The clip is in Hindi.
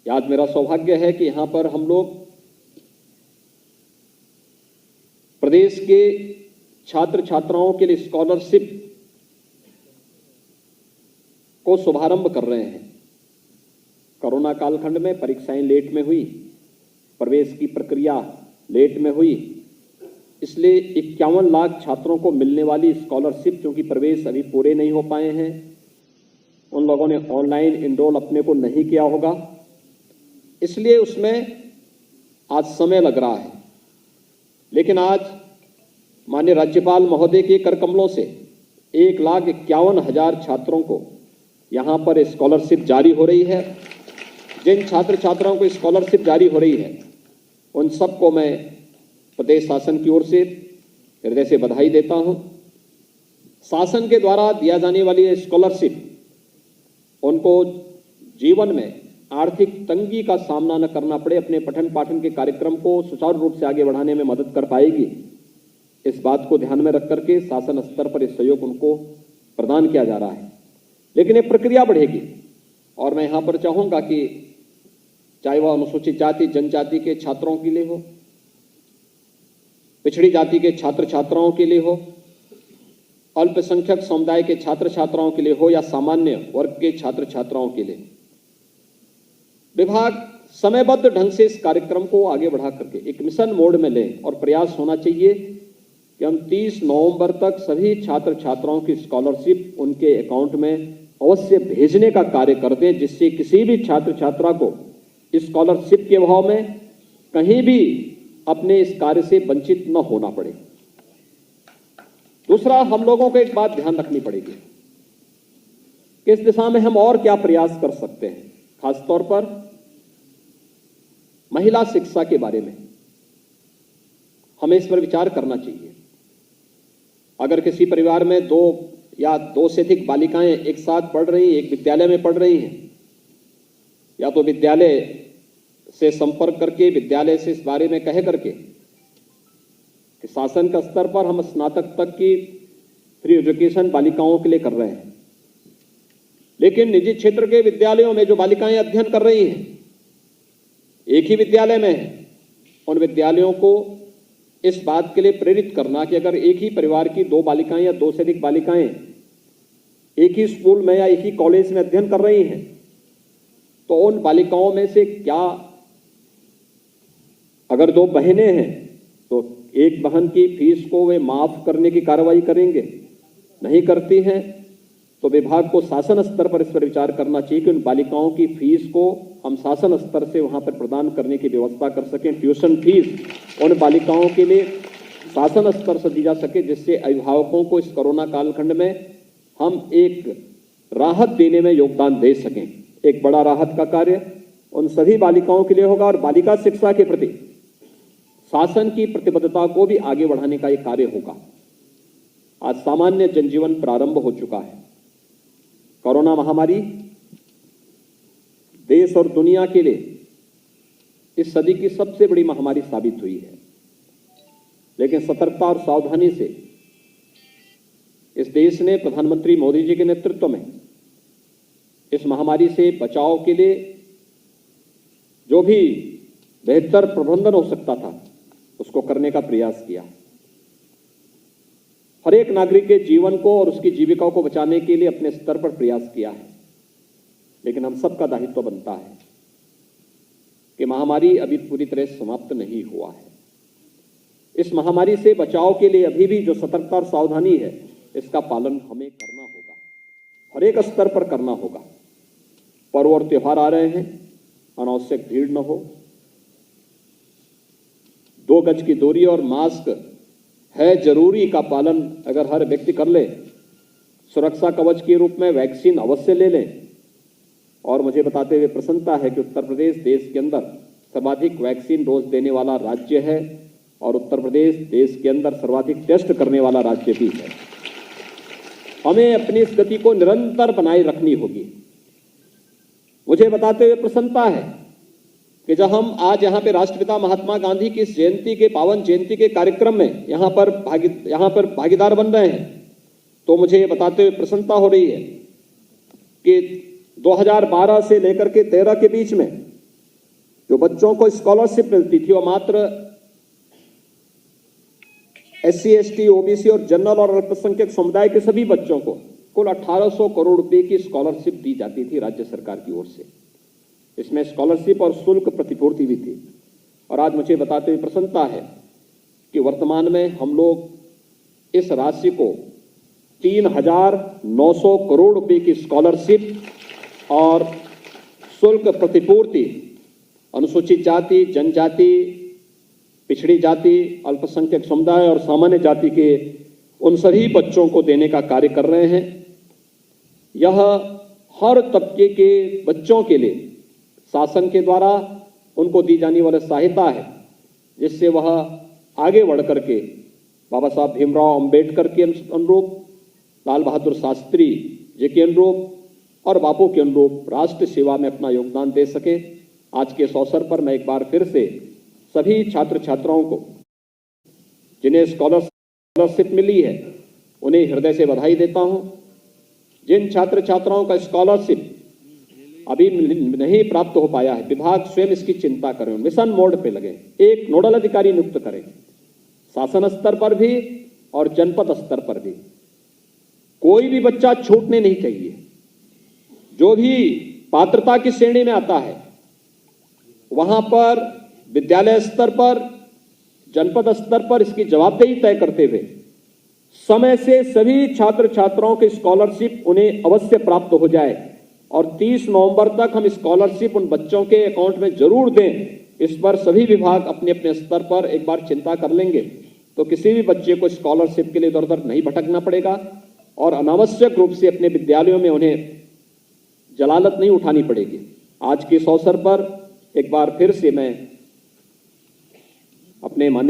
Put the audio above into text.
आज मेरा सौभाग्य है कि यहाँ पर हम लोग प्रदेश के छात्र छात्राओं के लिए स्कॉलरशिप को शुभारंभ कर रहे हैं। कोरोना कालखंड में परीक्षाएं लेट में हुई, प्रवेश की प्रक्रिया लेट में हुई, इसलिए 51 लाख छात्रों को मिलने वाली स्कॉलरशिप, क्योंकि प्रवेश अभी पूरे नहीं हो पाए हैं, उन लोगों ने ऑनलाइन इनरोल अपने को नहीं किया होगा, इसलिए उसमें आज समय लग रहा है। लेकिन आज माननीय राज्यपाल महोदय के कर कमलों से 1,51,000 छात्रों को यहाँ पर स्कॉलरशिप जारी हो रही है। जिन छात्र छात्राओं को स्कॉलरशिप जारी हो रही है उन सबको मैं प्रदेश शासन की ओर से हृदय से बधाई देता हूँ। शासन के द्वारा दिया जाने वाली स्कॉलरशिप उनको जीवन में आर्थिक तंगी का सामना न करना पड़े, अपने पठन पाठन के कार्यक्रम को सुचारू रूप से आगे बढ़ाने में मदद कर पाएगी। इस बात को ध्यान में रख करके शासन स्तर पर इस सहयोग उनको प्रदान किया जा रहा है। लेकिन ये प्रक्रिया बढ़ेगी और मैं यहाँ पर चाहूँगा कि चाहे वह अनुसूचित जाति जनजाति के छात्रों के लिए हो, पिछड़ी जाति के छात्र छात्राओं के लिए हो, अल्पसंख्यक समुदाय के छात्र छात्राओं के लिए हो या सामान्य वर्ग के छात्र छात्राओं के लिए, विभाग समयबद्ध ढंग से इस कार्यक्रम को आगे बढ़ा करके एक मिशन मोड में लें और प्रयास होना चाहिए कि हम 30 नवंबर तक सभी छात्र छात्राओं की स्कॉलरशिप उनके अकाउंट में अवश्य भेजने का कार्य कर दें, जिससे किसी भी छात्र छात्रा को स्कॉलरशिप के अभाव में कहीं भी अपने इस कार्य से वंचित न होना पड़े। दूसरा, हम लोगों को एक बात ध्यान रखनी पड़ेगी कि इस दिशा में हम और क्या प्रयास कर सकते हैं। खासतौर पर महिला शिक्षा के बारे में हमें इस पर विचार करना चाहिए। अगर किसी परिवार में 2 या 2 से अधिक बालिकाएं एक साथ पढ़ रही, एक विद्यालय में पढ़ रही हैं, या तो विद्यालय से संपर्क करके विद्यालय से इस बारे में कह करके कि शासन का स्तर पर हम स्नातक तक की फ्री एजुकेशन बालिकाओं के लिए कर रहे हैं, लेकिन निजी क्षेत्र के विद्यालयों में जो बालिकाएं अध्ययन कर रही हैं, एक ही विद्यालय में है, उन विद्यालयों को इस बात के लिए प्रेरित करना कि अगर एक ही परिवार की 2 बालिकाएं या 2 से अधिक बालिकाएं एक ही स्कूल में या एक ही कॉलेज में अध्ययन कर रही हैं, तो उन बालिकाओं में से क्या, अगर 2 बहनें हैं तो एक बहन की फीस को वे माफ करने की कार्रवाई करेंगे, नहीं करती हैं तो विभाग को शासन स्तर पर इस पर विचार करना चाहिए कि उन बालिकाओं की फीस को हम शासन स्तर से वहां पर प्रदान करने की व्यवस्था कर सकें। ट्यूशन फीस उन बालिकाओं के लिए शासन स्तर से दी जा सके, जिससे अभिभावकों को इस कोरोना कालखंड में हम एक राहत देने में योगदान दे सकें। एक बड़ा राहत का कार्य उन सभी बालिकाओं के लिए होगा और बालिका शिक्षा के प्रति शासन की प्रतिबद्धता को भी आगे बढ़ाने का एक कार्य होगा। आज सामान्य जनजीवन प्रारंभ हो चुका है। कोरोना महामारी देश और दुनिया के लिए इस सदी की सबसे बड़ी महामारी साबित हुई है, लेकिन सतर्कता और सावधानी से इस देश ने प्रधानमंत्री मोदी जी के नेतृत्व में इस महामारी से बचाव के लिए जो भी बेहतर प्रबंधन हो सकता था उसको करने का प्रयास किया। हर एक नागरिक के जीवन को और उसकी जीविका को बचाने के लिए अपने स्तर पर प्रयास किया है, लेकिन हम सबका दायित्व बनता है कि महामारी अभी पूरी तरह समाप्त नहीं हुआ है। इस महामारी से बचाव के लिए अभी भी जो सतर्कता और सावधानी है, इसका पालन हमें करना होगा, हर एक स्तर पर करना होगा। पर्व और त्योहार आ रहे हैं, अनावश्यक भीड़ न हो, 2 गज की दूरी और मास्क है जरूरी का पालन अगर हर व्यक्ति कर ले, सुरक्षा कवच के रूप में वैक्सीन अवश्य ले लें। और मुझे बताते हुए प्रसन्नता है कि उत्तर प्रदेश देश के अंदर सर्वाधिक वैक्सीन डोज देने वाला राज्य है और उत्तर प्रदेश देश के अंदर सर्वाधिक टेस्ट करने वाला राज्य भी है। हमें अपनी इस गति को निरंतर बनाए रखनी होगी। मुझे बताते हुए प्रसन्नता है कि जब हम आज यहाँ पे राष्ट्रपिता महात्मा गांधी की जयंती के पावन जयंती के कार्यक्रम में यहाँ पर भागीदार बन रहे हैं, तो मुझे बताते हुए प्रसन्नता हो रही है कि 2012 से लेकर के 13 के बीच में जो बच्चों को स्कॉलरशिप मिलती थी वो मात्र SC, ST, OBC और जनरल और अल्पसंख्यक समुदाय के सभी बच्चों को कुल 1800 करोड़ रुपए की स्कॉलरशिप दी जाती थी राज्य सरकार की ओर से। इसमें स्कॉलरशिप और शुल्क प्रतिपूर्ति भी थी। और आज मुझे बताते हुए प्रसन्नता है कि वर्तमान में हम लोग इस राशि को 3900 करोड़ रुपए की स्कॉलरशिप और शुल्क प्रतिपूर्ति अनुसूचित जाति, जनजाति, पिछड़ी जाति, अल्पसंख्यक समुदाय और सामान्य जाति के उन सभी बच्चों को देने का कार्य कर रहे हैं। यह हर तबके के बच्चों के लिए शासन के द्वारा उनको दी जाने वाली सहायता है, जिससे वह आगे बढ़ करके बाबा साहब भीमराव अंबेडकर के अनुरूप, लाल बहादुर शास्त्री जी के अनुरूप और बापू के अनुरूप राष्ट्र सेवा में अपना योगदान दे सके। आज के इस अवसर पर मैं एक बार फिर से सभी छात्र छात्राओं को जिन्हें स्कॉलरशिप मिली है उन्हें हृदय से बधाई देता हूं। जिन छात्र छात्राओं का स्कॉलरशिप अभी नहीं प्राप्त हो पाया है, विभाग स्वयं इसकी चिंता करें, मिशन मोड पे लगे, एक नोडल अधिकारी नियुक्त करें, शासन स्तर पर भी और जनपद स्तर पर भी। कोई भी बच्चा छूटने नहीं चाहिए। जो भी पात्रता की श्रेणी में आता है वहां पर विद्यालय स्तर पर, जनपद स्तर पर इसकी जवाबदेही तय करते हुए समय से सभी छात्र छात्राओं की स्कॉलरशिप उन्हें अवश्य प्राप्त हो जाए और 30 नवंबर तक हम स्कॉलरशिप उन बच्चों के अकाउंट में जरूर दें। इस पर सभी विभाग अपने अपने स्तर पर एक बार चिंता कर लेंगे तो किसी भी बच्चे को स्कॉलरशिप के लिए इधर उधर नहीं भटकना पड़ेगा और अनावश्यक रूप से अपने विद्यालयों में उन्हें जलालत नहीं उठानी पड़ेगी। आज के इस अवसर पर एक बार फिर से मैं अपने माननीय